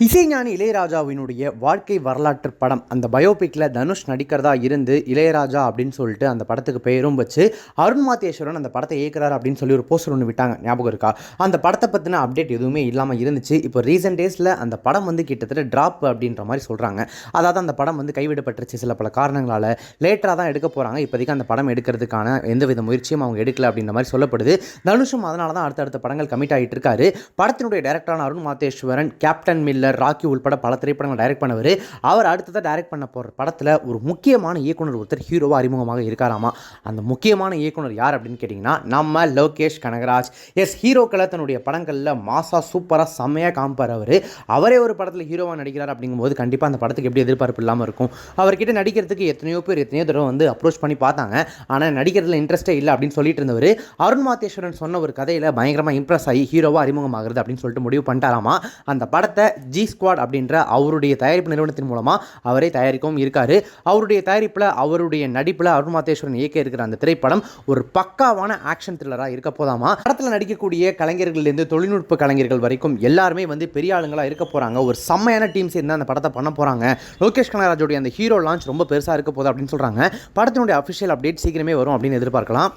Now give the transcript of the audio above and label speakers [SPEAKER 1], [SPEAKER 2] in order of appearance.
[SPEAKER 1] இசைஞானி இளையராஜாவினுடைய வாழ்க்கை வரலாற்று படம் அந்த பயோபிக்கில் தனுஷ் நடிக்கிறதா இருந்து இளையராஜா அப்படின்னு சொல்லிட்டு அந்த படத்துக்கு பெயரும் வச்சு அருண் மாத்தேஸ்வரன் அந்த படத்தை இயக்குறாரு அப்படின்னு சொல்லி ஒரு போஸ்டர் ஒன்று விட்டாங்க, ஞாபகம் இருக்கா? அந்த படத்தை பற்றின அப்டேட் எதுவுமே இல்லாமல் இருந்துச்சு. இப்போ ரீசெண்ட் டேஸில் அந்த படம் வந்து கிட்டத்தட்ட ட்ராப் அப்படின்ற மாதிரி சொல்கிறாங்க. அதாவது அந்த படம் வந்து கைவிடப்பட்டுருச்சு சில பல காரணங்களால். லேட்டராக தான் எடுக்க போகிறாங்க. இப்போதைக்கு அந்த படம் எடுக்கிறதுக்கான எந்தவித முயற்சியும் அவங்க எடுக்கல அப்படின்ற மாதிரி சொல்லப்படுது. தனுஷும் அதனால தான் அடுத்தடுத்த படங்கள் கமிட் ஆகிட்டு இருக்காரு. படத்தினுடைய டைரக்டரான அருண் மாத்தேஸ்வரன் கேப்டன் மில்லர், ராக்கி உள்பட பல திரைப்படங்கள் டைரக்ட் பண்ணவர். அவர் அடுத்ததாக டைரக்ட் பண்ண போகிற படத்தில் ஒரு முக்கியமான இயக்குனர் ஒருத்தர் ஹீரோவாக அறிமுகமாக இருக்காராமா. அந்த முக்கியமான இயக்குனர் யார் அப்படின்னு கேட்டிங்கன்னா நம்ம லோகேஷ் கனகராஜ். எஸ், ஹீரோக்களை தன்னுடைய படங்களில் மாசா சூப்பராக செம்மையாக காமிப்பார். அவரே ஒரு படத்தில் ஹீரோவாக நடிக்கிறார் அப்படிங்கும்போது கண்டிப்பாக அந்த படத்துக்கு எப்படி எதிர்பார்ப்பு இல்லாமல் இருக்கும்? அவர்கிட்ட நடிக்கிறதுக்கு எத்தனையோ தடவை வந்து அப்ரோச் பண்ணி பார்த்தாங்க. ஆனால் நடிக்கிறதுல இன்ட்ரெஸ்ட்டே இல்லை அப்படின்னு சொல்லிட்டு இருந்தவர் அருண் மாத்தேஸ்வரன் சொன்ன ஒரு கதையில் பயங்கரமாக இம்ப்ரெஸ் ஆகி ஹீரோவாக அறிமுகமாகிறது அப்படின்னு சொல்லிட்டு முடிவு பண்ணிட்டாராமா. அந்த படத்தை ஜி ஸ்குவாட் அப்படின்ற அவருடைய தயாரிப்பு நிறுவனத்தின் மூலமாக அவரே தயாரிக்கவும் இருக்காரு. அவருடைய தயாரிப்பில் அவருடைய நடிப்பில் அருண் மாத்தேஸ்வரன் இயக்க இருக்கிற அந்த திரைப்படம் ஒரு பக்காவான ஆக்ஷன் த்ரில்லராக இருக்க போதாமா. படத்தில் நடிக்கக்கூடிய கலைஞர்கள்லேருந்து தொழில்நுட்ப கலைஞர்கள் வரைக்கும் எல்லாருமே வந்து பெரிய ஆளுங்களாக இருக்க போகிறாங்க. ஒரு செம்மையான டீம் சேர்ந்து அந்த படத்தை பண்ண போகிறாங்க. லோகேஷ் கனகராஜோடைய அந்த ஹீரோ லான்ச் ரொம்ப பெருசாக இருக்க போகுது அப்படின்னு சொல்கிறாங்க. படத்தினுடைய அஃபிஷியல் அப்டேட் சீக்கிரமே வரும் அப்படின்னு எதிர்பார்க்கலாம்.